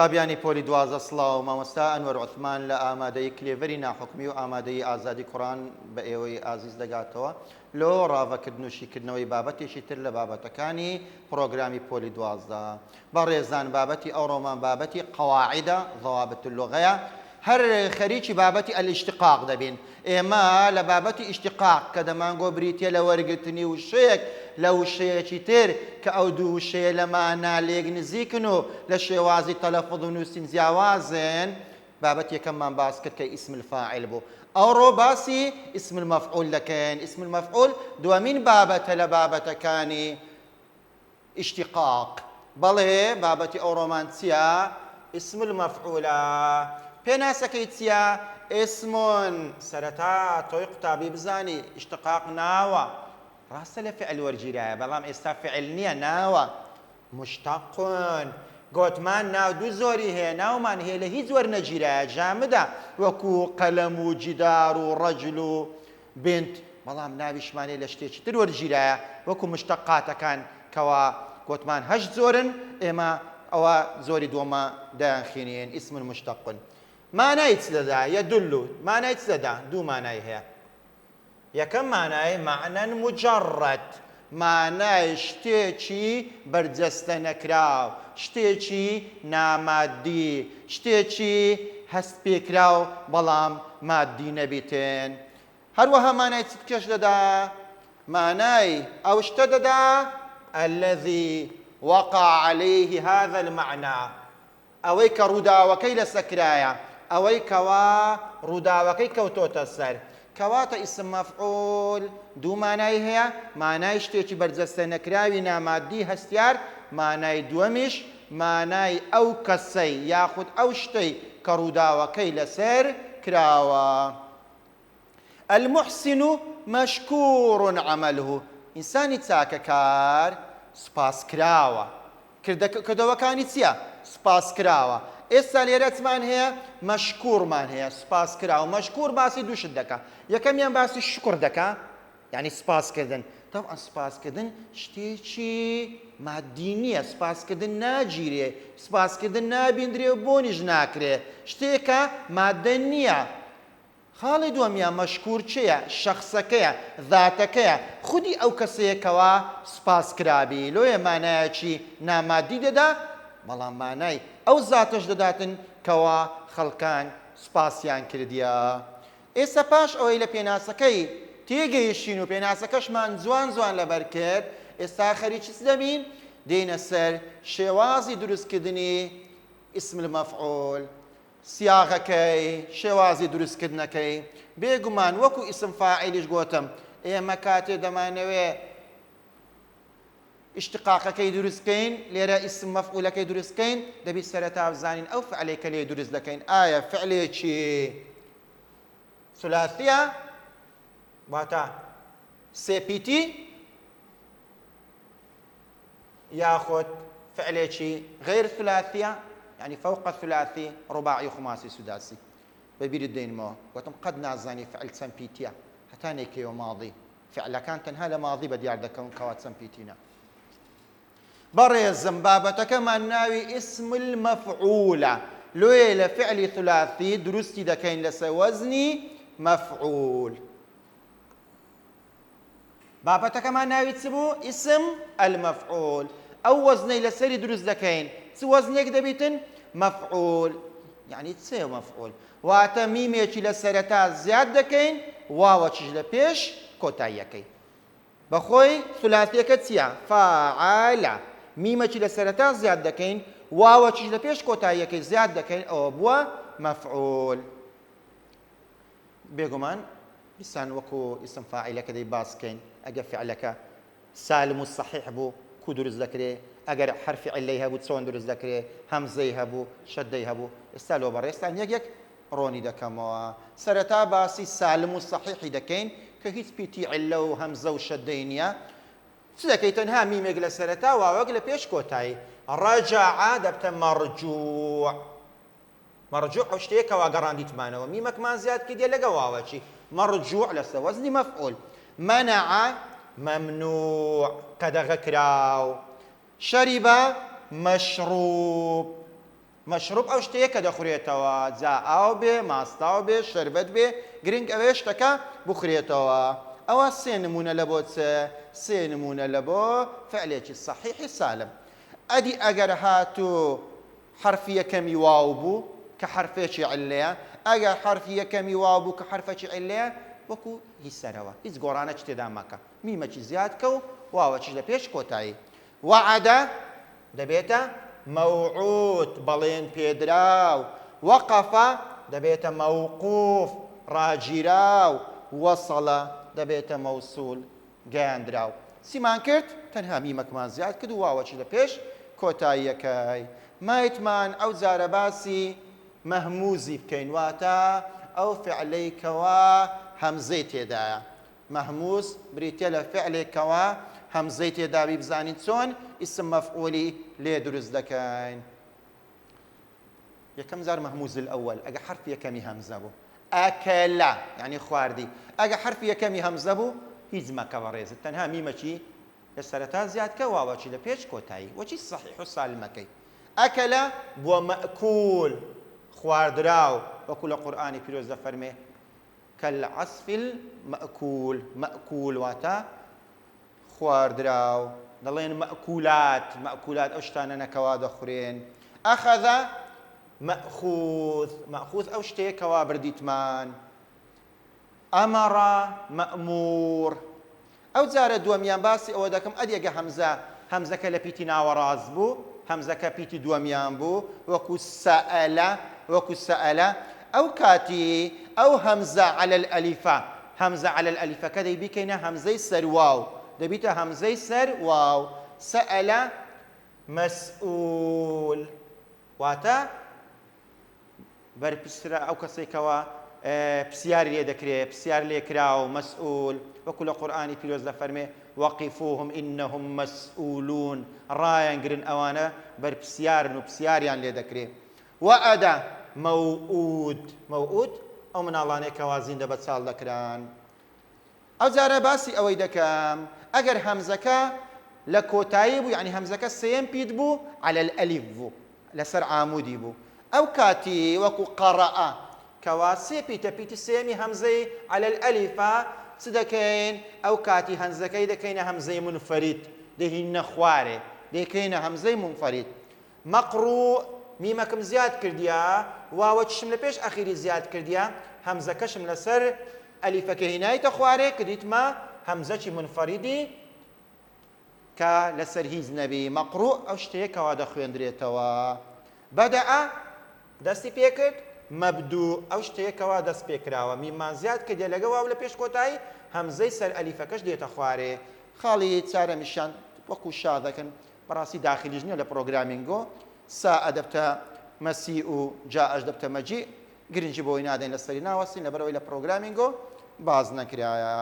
قوتابیانی پۆلی دوازە سڵاو مامۆستا ئەنوەر عوثمان لە ئامادەی کلێڤەری ناحوکمی و ئامادەی ئازادی کوڕان بە ئێوەی ئازیز دەگاتەوە لۆ ڕاوەکردن و شیکردنەوەی بابەتێکی تر لە بابەتەکانی پرۆگرامی پۆلی دوازدە بە ڕێزان بابەتی ئەوڕۆمان بابەتی قەواعیدە ضەوابط اللغەیە هەر خەریکی بابەتی ئەلیشتقاق دەبین ئێمە لە بابەتی ئیشتقاق کە دەمانگۆ بریتە لە وەرگرتنی وشەیەک لە وشەیەکی تر کە ئەو دوو وشەیە لە مانا لێک نزیکن و لە شێوازی تەلەفوظ و نووسین جیاوازن بابەت یەکەممان باس کرد کە ئیسم الفاعل بوو ئەوڕۆ باسی ئیسم المەفعول دەکەین ئیسم المەفعول دووەمین بابەتە لە بابەتەکانی ئیشتقاق بەڵێ بابەتی ئەوڕۆمان چییە ئیسم المەفعولە پێناسەکەی چییە ئیسمون سەرەتا تۆی قوتابی بزانی ئیشتقاق ناوە ڕاستە لە فعل وەرگیرایە بەڵام ئێستا فعل نییە ناوە مشتەقون گوتمان ناو دوو زۆری هەیە ناومان هەیە لە هیچ وەرنەگیرایە جامدە وەکو قەلەم و جیدار و ڕەجل و بنت بەڵام ناویشمانێ لە شتێکی تر وەرگیرایە وەکو مشتەقاتەکان کەوا گوتمان هەشت زۆرن ئێمە ئەوە زۆری دووەمە دایانخێنین ئیسم مشتەقون مانای چ دەدا یەدل مانای چ دەدا دوو مانای هەیە یەکەم مانای معنەن مجەڕەد مانای شتێکی بەرجەستە نەکراو شتێکی نامادی شتێکی هەست پێکراو بەڵام مادی نەبیتن هەروەها مانای چ کەش دەدا مانای ئەو شتە دەدا الذي وقع عليه هذا المعنى ئەوەی کە ڕووداوەکەی لەسەکرایە ئەوەی کەوا ڕووداوەکەی کەوتۆتە سەر کەواتە ئیسم مەفعول دوو مانای هەیە مانای شتێکی بەرجەستە نەکراوی نامادی هەستیار مانای دووەمیش مانای ئەو کەسەی یاخود ئەو شتەی کە ڕووداوەکەی لەسەر کراوە المحسن مشكور عمله ئینسانی چاکەکار سپاس کراوە کردەوەکانی چییە سپاس کراوە ئێستا لێرەتمان هەیە مەشکوورمان هەیە سپاس کراوە مەشکوور باسی دوو شت دەکا یەکەمیان باسی شکر دەکا یعنی سپاسکردن طبعا سپاسکردن شتێکی مادی نییە سپاسکردن ناگیرێ سپاسکردن نابیندرێ و بۆنیش ناکرێ شتێکە مادە نییە خاڵی دووەمیان مەشکوور چییە شەخسەکەیە ذاتەکەیە خودی ئەو کەسەیەکەوە سپاس کرابی لۆیە مانایەکی نامادی دەدا بەڵام مانای ئەو زاتەش دەداتن کەوا خەڵکان سپاسیان کردیە ئێستا پاش ئەوەی لە پێناسەکەی تێگەیشتین و پێناسەکەشمان جوان جوان لەبەر کرد ئێستا خەریکی چ دەبین دێنە سەر شێوازی دروستکردنی ئیسم المەفعول سیاغەکەی شێوازی دروستکردنەکەی بێگومان وەکو ئیسم فاعیلیش گۆتم ئێمە کاتێ دەمانەوێ ئیشتقاقەکەی دروستکەین لێرە ئیسم مەفعولەکەی دروستکەین دەبی سەرەتا بزانین ئەو فعلەی کە لێ دروست دەکەین ئایا فعلێکی ثلاثیە واتە سێپیتی یاخود فعلێکی غیر ثلاثیە يعني فوق الثلاثي رباعي خماسي سداسي ببير الدين ما وتم قد نازاني فعل سمبيتيا حتى نيكي وماضي فعل كان تنها لماضي بديار دكون كوات سمبيتينا بريزم بابتك ما ناوي اسم المفعولة لويل فعل ثلاثي درستي دكين لس وزني مفعول بابتك ما ناوي تسبو اسم المفعول أو وزني لسري درست دكين وزنێک دەبیتن مەفعول یعنی چێ مەفعول واتە میمێکی لە سەرەتا زیاد دەکەین واوەکیش لە پێش کۆتاییەکەی بەخۆی ثلاثیەکە چییە فاعالە میمێکی لە سەرەتا زیاد دەکەین واوەکیش لە پێش کۆتاییەکەی زیاد دەکەین ئەوە بووە مەفعول بێگومان بیسان وەکو ئیسم فاعیلەکە دەی باسکەین ئەگە فعلەکە سالم و صحیح بوو کو دروست دەکرێ ئەگەر حرفی عیلەی هەبوو چۆن دروست دەکرێت هەمزەی هەبوو شەدەی هەبوو ئێستا لۆ بەڕێستان یەک ڕۆنی دەکەمەوە سەرەتا باسی سالم و سەحیحی دەکەین کە هیچ پیتی عیلە و هەمزە و شەدەی نییە چ دەکەی تەنها میمێک لە سەرەتا واوەک لە پێش کۆتایی ڕەجەعە دەبتە مەڕجوع مەڕجوع ئەو شتەیەکەوە گەڕاندیتمانەوە میمەکمان زیاد کردیە لەگە واوەچی مەڕجوع لەسەر وەزنی مەفعول مەنەعە مەمنوع کە دەغەکراو شرب مشروب مەشروب ئەو شتەیە کە دەخورێتەوە، جا ئاو بێ، ماستاو بێ، شەربەت بێ، گرنگ ئەوەیە شتەکە بخورێتەوە. ئەوە سێ نمونە لە بۆ سێ نمونە لە بۆ فعلێکی سەحیحی سالم. ئەدی ئەگەر هاتوو حرفی یەکەمی واو بوو کە حرفێکی علەیە، ئەگەر حرفی یەکەمی واو بوو کە حرفێکی علەیە، وەکو هیچ سەرەوە هیچ گۆڕانە تێدا مەکە، میمەکی زیاد کە و واوەکیش لە پێش کۆتایی. وعدە دەبێتە مەوعود بەڵێن پێدراو، وەقەفە دەبێتە مەوقوف ڕاگیراو، وەسەڵە دەبێتە مەوسول گەیاندراو. سیمان کرد تەنها میمەکمان زیاد کرد و واوەکی لە پێش کۆتاییەکەی. مایتمان ئەو جارە باسی مەهموزی بکەین، واتە ئەو فعلەیکەوە هەمزەی تێدایە. مەهموز بریتە لە فعلێکەوە هەمزەی تێدابی بزانین چۆن ئیسم مەفعولی لێ دروست دەکەین. یەکەم جار مەهموز الأول ئەگە حرف یەکەمی هەمزە بوو، ئەکەلا یعنی خواردی، ئەگە حرف یەکەمی هەمزە بوو هیچ مەکە بەڕێزت، تەنها میمەکی لە سەرەتا زیاد کە واوەکی لە پێش کۆتایی، وەچی سەحیح و سالمەکەی. ئەکەلا بووە مەئکول خواردراو، وەکو لە قورئانی پیرۆز دەفەرمێ كالعصف المأكول، مأكول واتە خواردراو. دەڵێن مەئکولات، مەئکولات ئەو شتانە نەکەوا دەخورێن. ئەخەذ مەئخوذ، مەئخوذ ئەو شتەیە کەوا بردیتمان. ئەمەڕە مەئموور. ئەو جارە دووەمیان باسی ئەوە دەکەم ئەدێگە هەمزەکە لە پیتی ناوەڕاست بوو، هەمزەکە پیتی دووەمیان بوو، وەکو سەئەلە، ئەو کاتی ئەو هەمزە عەلە الئەلیفە، هەمزە عەلە الئەلیفەکە دەی بیکەینە هەمزەی سەر واو، دەبیتە هەمزەی سەر واو. سەئەلە مەسئول واتە بەرپرسرە ئەو کەسێکەوە پرسیاری لێ دەکرێت، پرسیار لێ کراوە مەسئول، وەکو لە قورئانی پیرۆز دەفەرمێ وەقیفوهم ئینەهم مەسئولون، ڕایەنگرن ئەوانە بەرپرسیارن و پرسیاریان لێ دەکرێت. وەئەدە مەوعود، مەوعود ئەو مناڵانەیە کە وازیندە بە چاڵ دەکران. ئەو جارە باسی ئەوەی دەکەم ئەگەر هەمزەکە لە کۆتایی بوو، یعنی هەمزەکە سێم پیت بوو عەلە الئەلیف بوو، لەسەر عامودی بوو، ئەو کاتی وەکو قەڕەئە کەوا سێ پیتە، پیتی سێمی هەمزەی عەلە الئەلیفە چ دەکەین؟ ئەو کاتی هەمزەکەی دەکەینە هەمزەی منفەریت، دەهینە خوارێ، دەکەینە هەمزەی منفەریت. مەقڕوع میمەکەم زیاد کردیە، واوە چشم لە پێش ئەخیری زیاد کردیە، هەمزەکەشم لەسەر ئەلیفەکە هینایتە خوارێ کردیتمە هەمزەکی منفەریدی کە لەسەر هیچ نەبی. مەقڕوع ئەو شتەیە کەوا دەخوێندرێتەوە. بەدەئە دەستی پێ کرد، مەبدوو ئەو شتەیە کەوا دەست پێکراوە، میمان زیاد کردێ لەگە واو لە پێش کۆتایی هەمزەی سەر ئەلیفەکەش دێتە خوارێ. خاڵی چارەمیشان وەکو شا دەکەن، بەڕاستی داخلیش نییە لە پرۆگرامینگۆ، سا ئەدەبتە مەسی و جاءش دەبتە مەجی، گرنگی بۆی نادەین لەسەری ناوەستین لەبەرەوەی لە پرۆگرامینگۆ باز نەکرایە.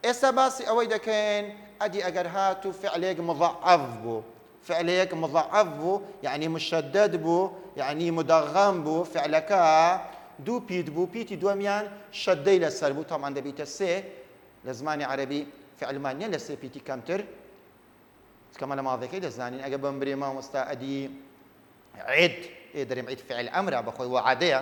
ئێستا باسی ئەوەی دەکەین ئەدی ئەگەر هاتوو فعلێک مضەعەف بوو، فعلێک مضەعەف بوو یعنی مشەدەد بوو، یعنی مدەغەم بوو، فعلەکە دوو پیت بوو، پیتی دووەمیان شەدەی لەسەر بوو، تەمان دەبیتە سێ. لە زمانی عەرەبی فعلمان نییە لە سێ پیتی کەمتر، کەمە لە ماڵەکەی دەزانین. ئەگە بەم برێ مامۆستا ئەدی عید دەرێم عید فعل ئەمرە بەخۆی وعدەیە،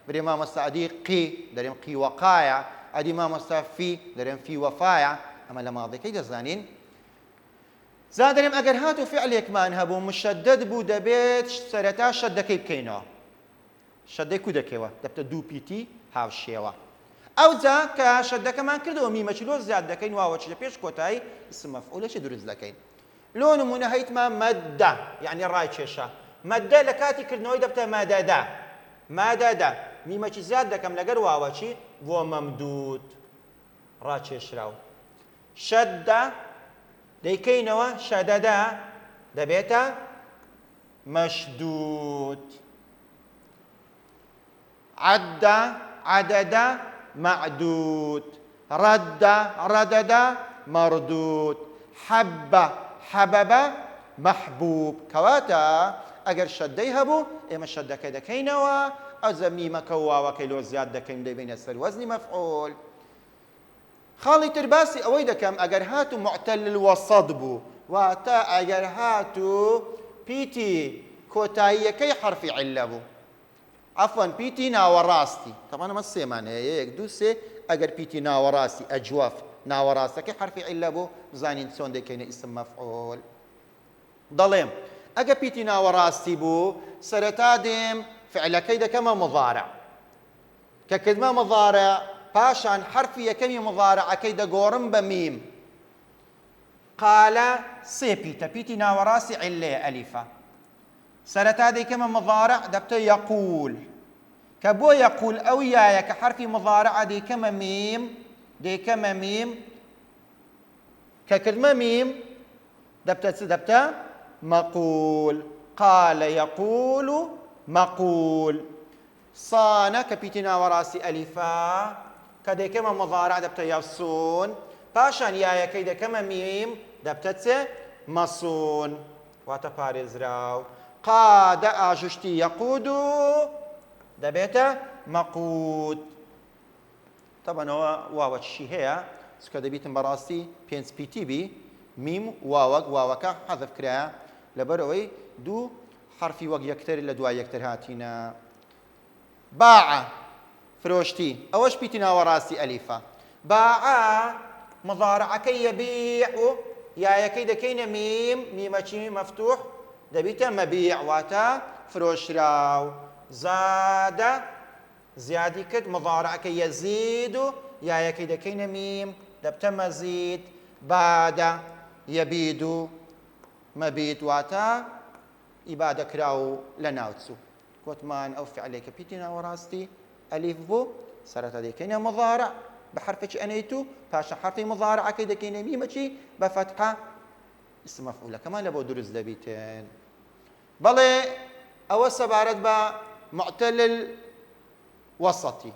برێ مامۆستا ئەدی قی دەرێم قی وەقایە، ئەدی مامۆستا فی دەرێم فی وەفایە، ئەمە لە ماڵەکەی دەزانین. زادرێم ئەگەر هاتوو فعلێکمان هەبوو مشەدەد بوو دەبێت سەرەتا شەدەکەی بکەینەوە. شەدەی کو دەکەوە دەبتە دوو پیتی هاوشێوە. ئەو جا کە شەدەکەمان کردەوە میمەکی لۆ زیاد دەکەین، واوەچی لە پێش کۆتایی اسم مەفعولەشی دروست دەکەین. لۆ نمونە هەیتمان مەدە یعنی ڕای کێشە، مەدە لە کاتی کردنەوەی دەبتە مەدەدە، مەدەدە میمەکی زیاد دەکەم لەگەر واوەچی بۆ مەمدود ڕاکێشراو. شەدە دەیکەینەوە شەدەدە دەبێتە مەشدود. عەدە عەدەدە مەعدود. ڕەدە ڕەدەدە مەردود. حەبە حەبەبە مەحبوب. کەواتە ئەگەر شەدەی هەبوو ئێمە شەدەکە دەکەینەوە، ئەزە میمەکە و واوەکەی لۆ زیاد دەکەین دەبینە سەر وەزنی مەفعول. خاڵی تر باسی ئەوەی دەکەم ئەگەر هاتوو معتەل الوەسەط بوو، واتە ئەگەر هاتوو پیتی کۆتاییەکەی حرفی عیلە بوو. عفوا پیتی ناوەڕاستی طبعا ئەمە سێمان هەیە یەک دوو سێ ئەگەر پیتی ناوەڕاستی ئەجوەف ناوەڕاستەکەی حرفی عیلە بوو بزانین چۆن دەکەینە ئیسم مەفعول. دەڵێم ئەگە پیتی ناوەڕاستی بوو سەرەتا دێم فعلەکەی دەکەمە مضارع کە کردمە مضارع پاشان حرفی یەکەمی مضارعەکەی دەگۆڕم بە میم. قالە سێ پیتە پیتی ناوەڕاستی عیلەیە ئەلیفە سەرەتا دەیکەمە مضارع دەبتە یەقول کە بۆ یەقول ئەو یایە کە حرفی مضارعە دەیکەمە میم کە کردمە میم دەبتە چ دەبتە مەقول. قال يقول مەقول. صانە کە پیتی ناوەڕاستی ئەلیفە کە دەیکەمە مضارع دەبتە یەسون پاشان یایەکەی دەکەمە میم دەبتە چ مەسون واتە پارێزراو. قاد ئاژوشتی یەقود دەبێتە مەقود. تەبەنەوە واوە چی هەیە چکە دەبیتم بەڕاستی پێنج پیتی بی میم واوەکە حەذف کرایە لەبەرەوەی دوو حرفی وەک یەکتر لە دوای یەکتر هاتینە. باعە فرۆشتی ئەوەش پیتی ناوەڕاستی ئەلیفە. باعە مضارعەکەی یەبیع و یایەکەی دەکەینە میم میمەچی مەفتوح دەبیتە مەبیع واتە فرۆشراو. زادە زیادی کرد مضارعەکەی یەزید و یایەکەی دەکەینە میم دەبتە مەزید. بادە یەبید و مەبید واتە ئیبادە کراو لە ناوچوو. گوتمان ئەو فعلێکە پیتی ناوەڕاستی ئەلیف بوو سەرەتا دەکەینە مضارع بە حرفێکی ئەنەیت و پاشە حرفی مضارعەکەی دەکەینە میمەچی بە فەتحە ئیسم مەفعولەکەمان لە بۆ دروست دەبیتن. بەڵێ ئەوە سەبارەت بە معتەل وەسەطی.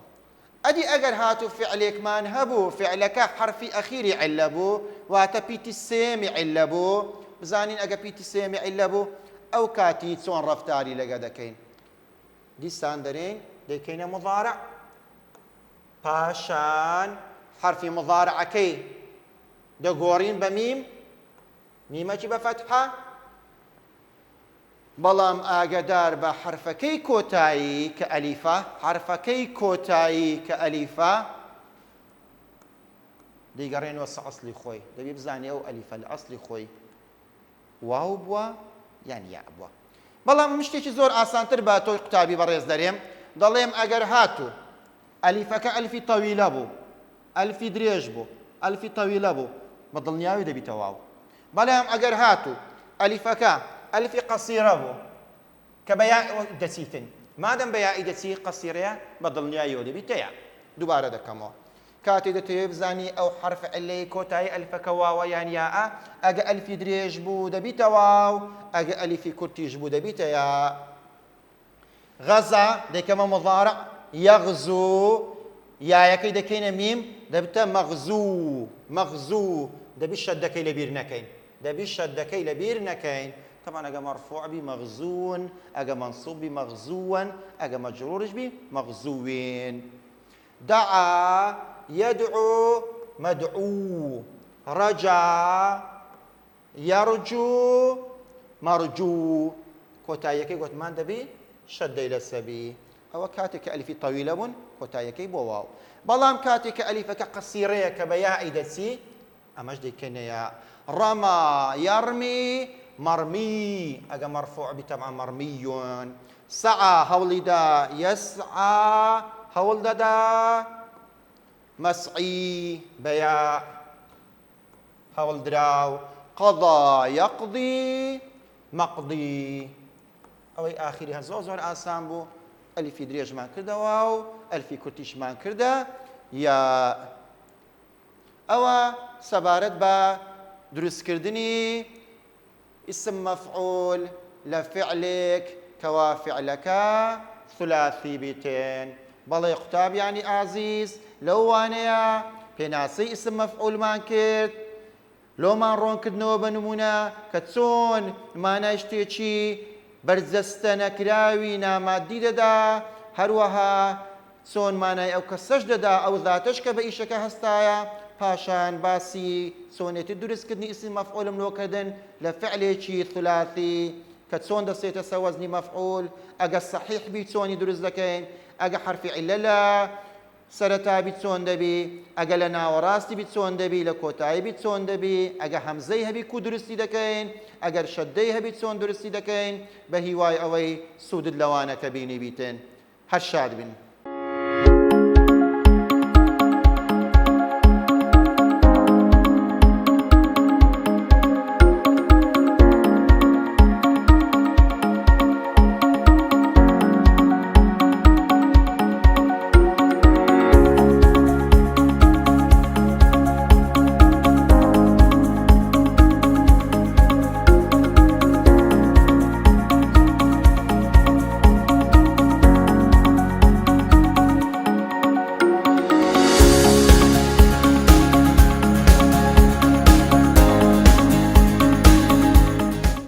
ئەدی ئەگەر هاتوو فعلێکمان هەبوو فعلەکە حرفی ئەخیری عیلە بوو واتە پیتی سێمی عیلە بوو بزانین ئەگە پیتی سێمی عیلە بوو ئەو کاتی چۆن ڕەفتاری لەگە دەکەین. دیسان دەرێن دەیکەینە مضارع پاشان حرفی مضارعەکەی دەگۆڕین بە میم میمەکی بە فەتحە بەڵام ئاگدار بە حرفەکەی کۆتایی کە ئەلیفە حرفەکەی کۆتایی کە ئەلیفە دەیگەڕێنەوە سە ئەسلی خۆی دەبێ بزانێ ئەو ئەلیفە لە ئەسلی خۆی واو بووە یان یا بووە. بەڵام شتێکی زۆر ئاسانتر بە تۆی قوتابی بەڕێز دەرێم دەڵێم ئەگەر هاتوو ئەلیفەکە ئەلفی تەویلە بوو ئەلفی درێژ بوو ئەلفی تەویلە بوو بە دڵنیاوی دەبیتە واو. بەڵام ئەگەر هاتوو ئەلیفەکە ئەلفی قەسیرە بوو کە بە یائی دەچیتن مادەم بە یائی دەچی قەسیرەیە بە دڵنیاییەوە دەبیتە یا. دووبارە دەکەمەوە کاتێک دەتەوێت بزانی ئەو حرف عیلەی کۆتایی ئەلفەکە واوە یان یاءە ئەگە ئەلفی درێژ بوو دەبیتە واو ئەگە ئەلیفی کورتیش بوو دەبیتە یا. غەزە دەیکەمە مضارع یەغزوو یایەکەی دەکەینە میم دەبتە مەغزوو مەغزوو دەبی شەدەکەی لەبیر نەکەین دەبی شەدەکەی لەبیر نەکەین. طبعا ئەگە مەرفوع بی مەغزوون ئەگە مەنصوب بی مەغزوون ئەگە مەجرورش بی مەغزووین. دعا يدعو مدعو رجا يرجو مرجو كوتايكي گوتمان دەبی شەدەی لەسەبی ئەوە کاتێک کە ئەلیفی تەویلە بوون کۆتاییەکەی بۆ واو. بەڵام کاتێک کە ئەلیفەکە قەسیرەیە کە بە یائی دەچی ئەمەش دەیکەینە یا. ڕەما یەڕمی مەڕمی ئەگە مەرفوع بی تەبعا مەڕمیون. سەعا هەوڵی دا یەسعا هەوڵ دەدا مەسعی بە یا هەوڵ دراو. قەضا یەقضی مەقضی ئەوەی ئاخری هە زۆر ئاسان بوو ئەلیفی درێژمان کردەوە و ئەلفی کورتیشمان کردە یا. ئەوە سەبارەت بە دروستکردنی اسم مەفعول لە فعلێک کەوا فعلەکە ثلاثی بیتێن. بەڵێ قوتابیانی ئازیز لەو وانەیە پێناسەی اسم مەفعولمان کرد لۆمان ڕوونکردنەوە بە نمونە کە چۆن مانای شتێکی بەرجەستە نەکراوی نامادی دەدا هەروەها چۆن مانای ئەو کەسەش دەدا ئەو ذاتەش کە بە ئیشەکە هەستایە پاشان باسی چۆنێتی دروستکردنی ئیسم مەفعولم لۆکردن لە فعلێکی ثلاثی کە چۆن دەستێتە سەر وەزنی مەفعول ئەگە صحیح بی چۆنی دروست دەکەین ئەگە حرفی عیلە لە سەرەتا بیت چۆن دەبی ئەگە لە ناوەڕاستی بیت چۆن دەبی لە کۆتایی بیت چۆن دەبی ئەگە هەمزەی هەبی کو درستی دەکەین ئەگەر شەدەی هەبی چۆن درستی دەکەین بە هیوای ئەوەی سوودت لەوانە کە بینی بیتن هەر شاد بن